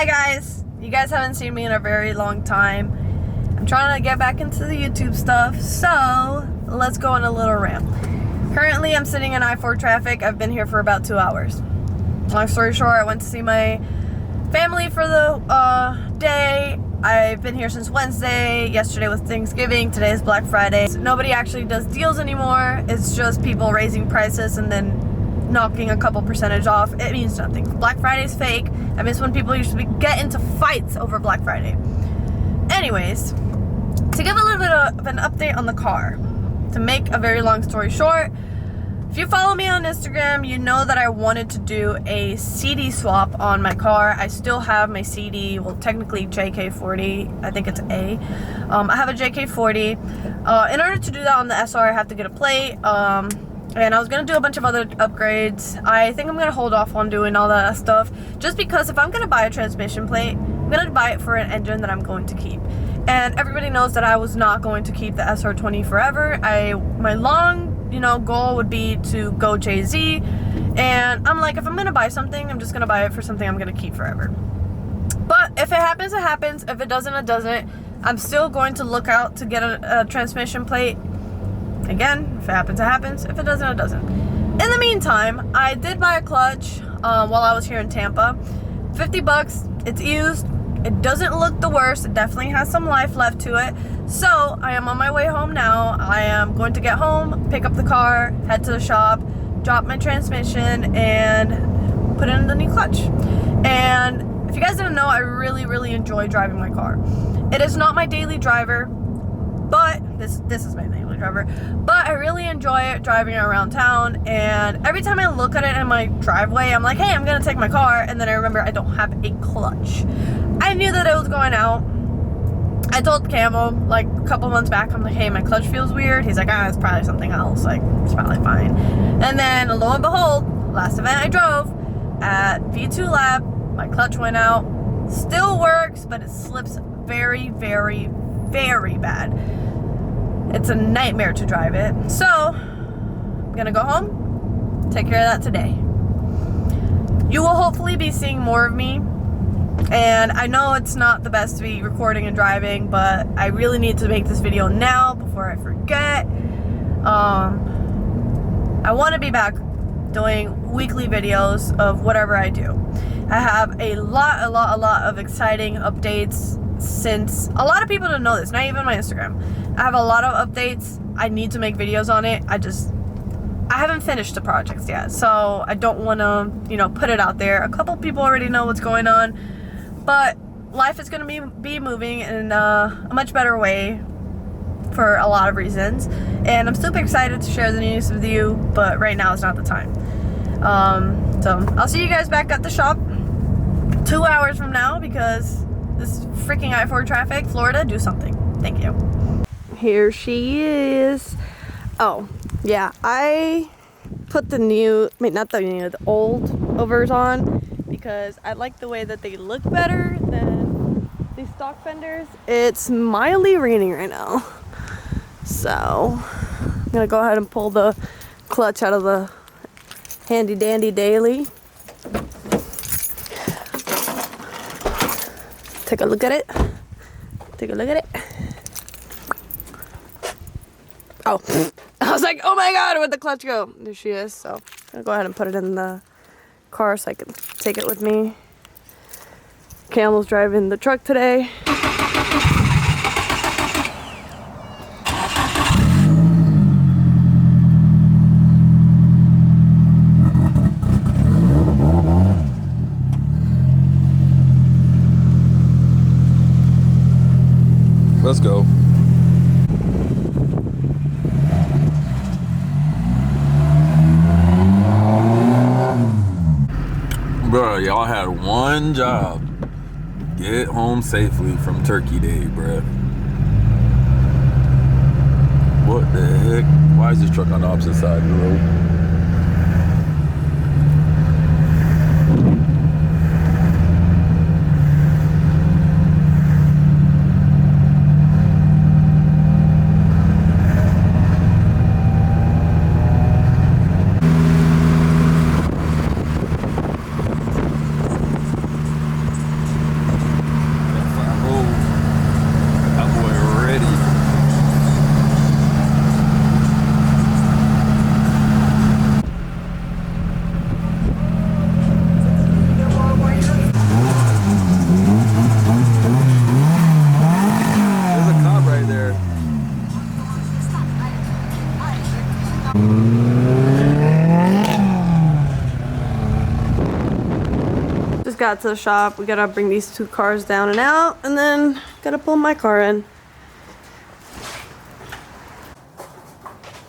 Hi guys! You guys haven't seen me in a very long time. I'm trying to get back into the YouTube stuff, so let's go on a little rant. Currently, I'm sitting in I-4 traffic. I've been here for about 2 hours. Long story short, I went to see my family for the day. I've been here since Wednesday. Yesterday was Thanksgiving. Today is Black Friday. So nobody actually does deals anymore. It's just people raising prices and then knocking a couple percentage off. It means nothing. Black Friday is fake. I miss when people used to get into fights over Black Friday. Anyways, to give a little bit of an update on the car, to make a very long story short, if you follow me on Instagram, you know that I wanted to do a CD swap on my car. I still have my CD, well, technically JK40, I think it's A. I have a JK40. In order to do that on the SR, I have to get a plate. And I was going to do a bunch of other upgrades. I think I'm going to hold off on doing all that stuff, just because if I'm going to buy a transmission plate, I'm going to buy it for an engine that I'm going to keep. And everybody knows that I was not going to keep the SR20 forever. My long, goal would be to go JZ. And I'm like, if I'm going to buy something, I'm just going to buy it for something I'm going to keep forever. But if it happens, it happens. If it doesn't, it doesn't. I'm still going to look out to get a transmission plate. Again, if it happens, it happens. If it doesn't, it doesn't. In the meantime, I did buy a clutch while I was here in Tampa. $50. It's used. It doesn't look the worst. It definitely has some life left to it. So I am on my way home now. I am going to get home, pick up the car, head to the shop, drop my transmission, and put in the new clutch. And if you guys didn't know, I really, really enjoy driving my car. It is not my daily driver, but this is my daily driver. But I really enjoy it driving around town, and every time I look at it in my driveway, I'm like, hey, I'm gonna take my car, and then I remember I don't have a clutch. I knew that it was going out. I told Camel like a couple months back, I'm like, hey, my clutch feels weird. He's like, it's probably something else, like it's probably fine. And then lo and behold, last event I drove at V2 Lab, my clutch went out. Still works, but it slips very, very, very bad. It's a nightmare to drive it. So I'm gonna go home, take care of that today. You will hopefully be seeing more of me. And I know it's not the best to be recording and driving, but I really need to make this video now before I forget. I want to be back doing weekly videos of whatever I do. I have a lot of exciting updates, since a lot of people don't know this, not even my Instagram. I have a lot of updates. I need to make videos on it. I haven't finished the projects yet, so I don't want to, put it out there. A couple people already know what's going on, but life is going to be moving in a much better way for a lot of reasons, and I'm super excited to share the news with you, but right now is not the time. So I'll see you guys back at the shop 2 hours from now, because this freaking I-4 traffic. Florida, do something. Thank you. Here she is. Oh, yeah, I put the old overs on because I like the way that they look better than these stock fenders. It's mildly raining right now, so I'm gonna go ahead and pull the clutch out of the handy dandy daily. Take a look at it. Oh, I was like, oh my god, where'd the clutch go? There she is. So I'm gonna go ahead and put it in the car so I can take it with me. Camel's driving the truck today. Let's go. Bro, y'all had one job. Get home safely from Turkey Day, bro. What the heck? Why is this truck on the opposite side of the road? got to the shop. We gotta bring these 2 cars down and out, and then gotta pull my car in.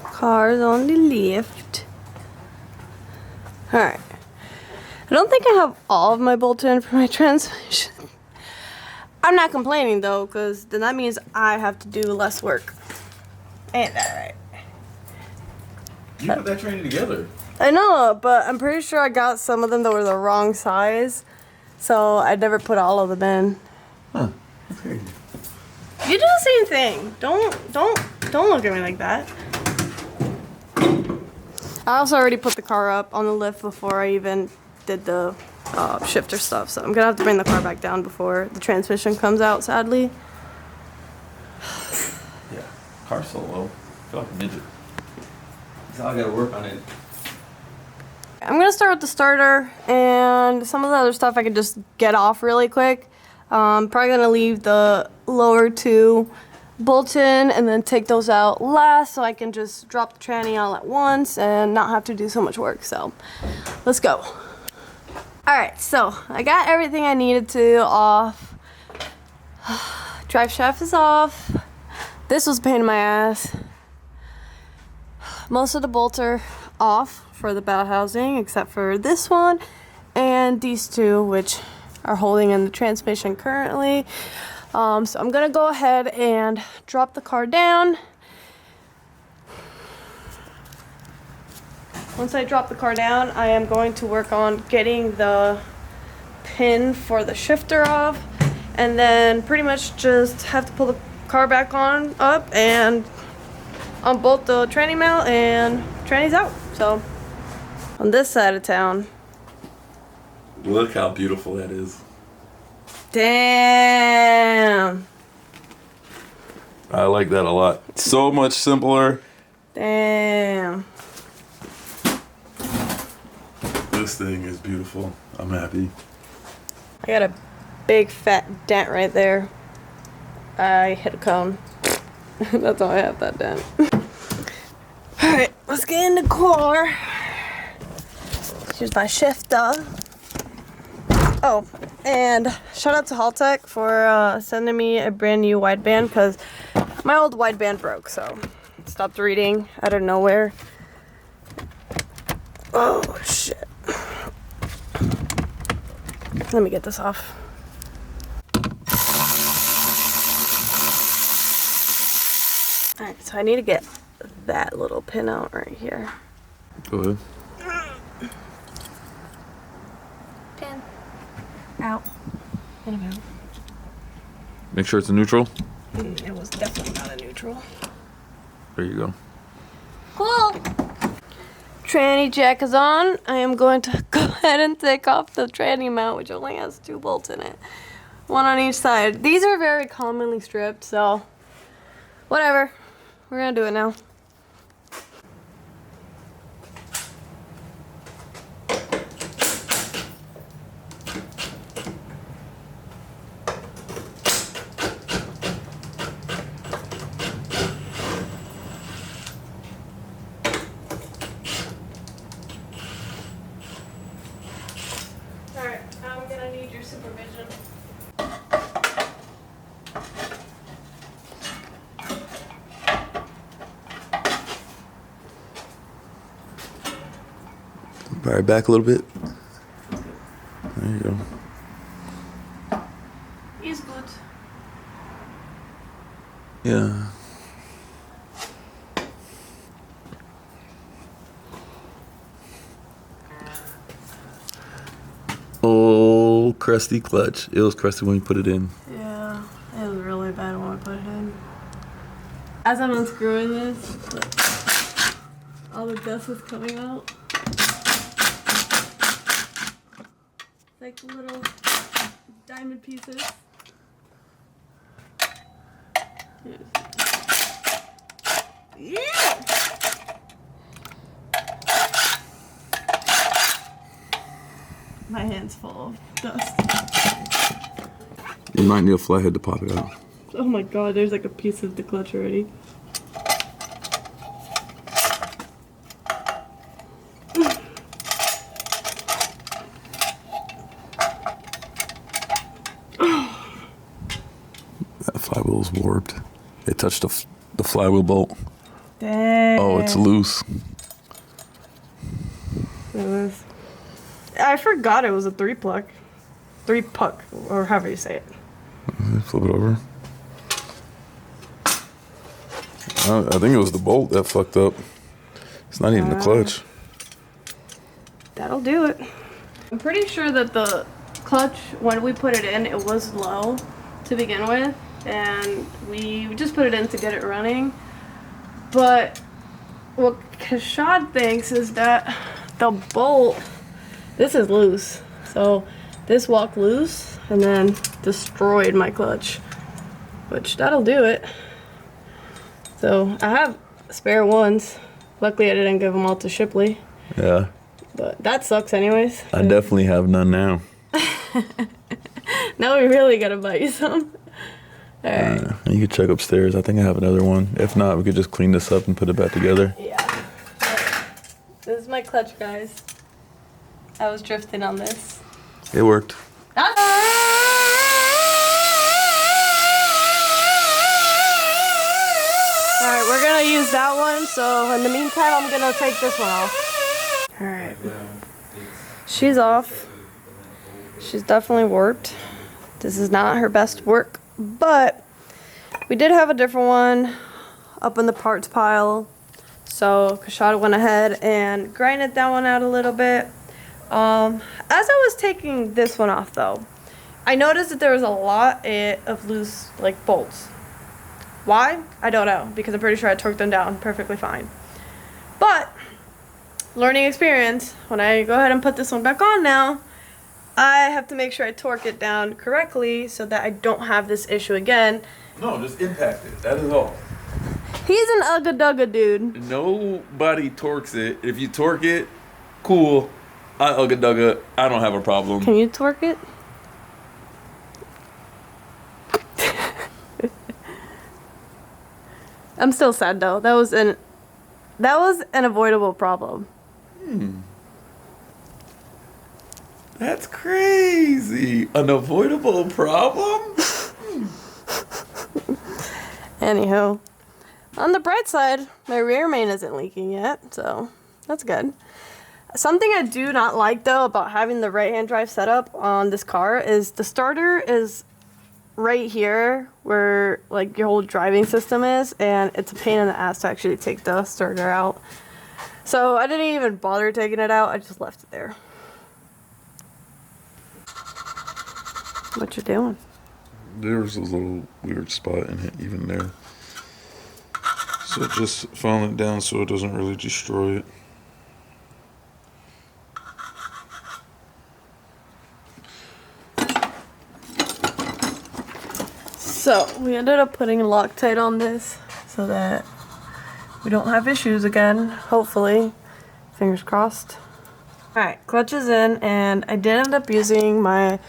Cars on the left. Alright. I don't think I have all of my bolts in for my transmission. I'm not complaining though, because then that means I have to do less work. Ain't that right? You put that tranny together. I know, but I'm pretty sure I got some of them that were the wrong size. So I never put all of them in. Huh. That's crazy. You do the same thing. Don't look at me like that. I also already put the car up on the lift before I even did the shifter stuff. So I'm gonna have to bring the car back down before the transmission comes out, sadly. Yeah. Car's so low. I feel like a midget. So I gotta work on it. I'm gonna start with the starter, and some of the other stuff I can just get off really quick. Probably gonna leave the lower 2 bolts in and then take those out last so I can just drop the tranny all at once and not have to do so much work. So let's go. Alright, so I got everything I needed to off. Drive shaft is off. This was a pain in my ass. Most of the bolts are off for the bell housing except for this one and these 2, which are holding in the transmission currently. So I'm gonna go ahead and drop the car down. Once I drop the car down, I am going to work on getting the pin for the shifter off, and then pretty much just have to pull the car back on up and unbolt the tranny mount, and tranny's out. So on this side of town. Look how beautiful that is. Damn. I like that a lot. So much simpler. Damn. This thing is beautiful. I'm happy. I got a big fat dent right there. I hit a cone. That's why I have that dent. Alright, let's get in the car. Here's my shifter. Oh, and shout out to Haltech for sending me a brand new wideband because my old wideband broke, so stopped reading out of nowhere. Oh shit. Let me get this off. Alright, so I need to get that little pin out right here. Go ahead. Pin. Out. And about. Make sure it's a neutral. It was definitely not a neutral. There you go. Cool. Tranny jack is on. I am going to go ahead and take off the tranny mount, which only has 2 bolts in it. 1 on each side. These are very commonly stripped, so whatever. We're gonna do it now. Alright, I'm gonna need your supervision. All right, back a little bit. There you go. He's good. Yeah. Oh, crusty clutch. It was crusty when you put it in. Yeah, it was really bad when I put it in. As I'm unscrewing this, all the dust is coming out. Like little diamond pieces. Yeah! My hand's full of dust. You might need a flathead to pop it out. Oh my god, there's like a piece of the clutch already. That flywheel's warped. It touched the flywheel bolt. Dang. Oh, it's loose. I forgot it was a 3-puck. 3-puck, or however you say it. Flip it over. I think it was the bolt that fucked up. It's not even the clutch. That'll do it. I'm pretty sure that the clutch, when we put it in, it was low to begin with. And we just put it in to get it running. But what Kashad thinks is that the bolt, this is loose. So this walked loose and then destroyed my clutch, which that'll do it. So I have spare ones. Luckily I didn't give them all to Shipley. Yeah. But that sucks anyways. I definitely have none now. Now we really gotta buy you some. Alright. You could check upstairs. I think I have another one. If not, we could just clean this up and put it back together. Yeah. This is my clutch, guys. I was drifting on this. It worked. Alright, we're gonna use that one, so in the meantime I'm gonna take this one off. Alright. She's off. She's definitely warped. This is not her best work, but we did have a different one up in the parts pile. So Kashada went ahead and grinded that one out a little bit. As I was taking this one off though, I noticed that there was a lot of loose like bolts. Why? I don't know, because I'm pretty sure I torqued them down perfectly fine. But learning experience, when I go ahead and put this one back on now, I have to make sure I torque it down correctly so that I don't have this issue again. No, just impact it. That is all. He's an ugga dugga dude. Nobody torques it. If you torque it, cool. I ugga dugga. I don't have a problem. Can you torque it? I'm still sad though. That was an avoidable problem. That's crazy. An avoidable problem? Anywho, on the bright side, my rear main isn't leaking yet, so that's good. Something I do not like though about having the right-hand drive setup on this car is the starter is right here where like your whole driving system is, and it's a pain in the ass to actually take the starter out. So I didn't even bother taking it out, I just left it there. What you doing? There's a little weird spot in it, even there. So just filing it down so it doesn't really destroy it. So we ended up putting Loctite on this so that we don't have issues again, hopefully. Fingers crossed. Alright, clutch is in, and I did end up using my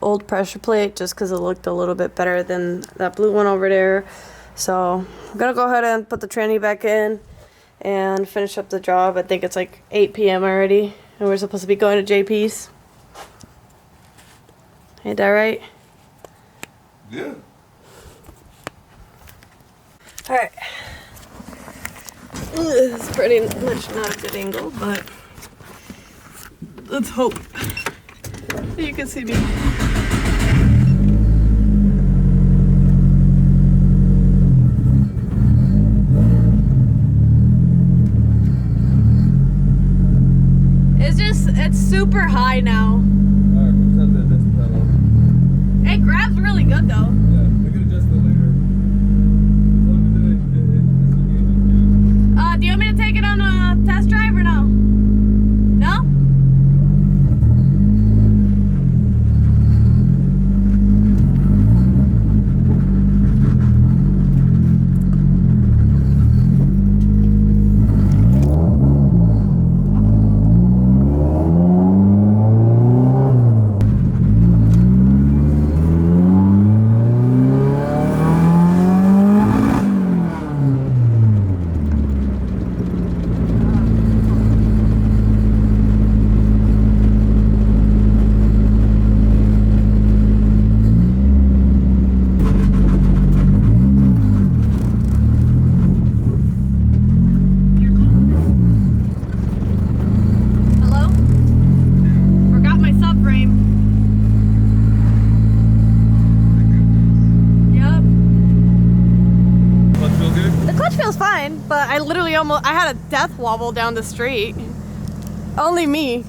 old pressure plate just because it looked a little bit better than that blue one over there. So I'm gonna go ahead and put the tranny back in and finish up the job. I think it's like 8 p.m. already, and we're supposed to be going to JP's. Ain't that right? Yeah. Alright. This is pretty much not a good angle, but let's hope you can see me. It's super high now. Alright, we'll just have to adjust the pedal. It grabs really good though. Yeah, we can adjust it later. As long as Do you want me to take it on a test drive or no? No? fine, but I literally I had a death wobble down the street. Only me.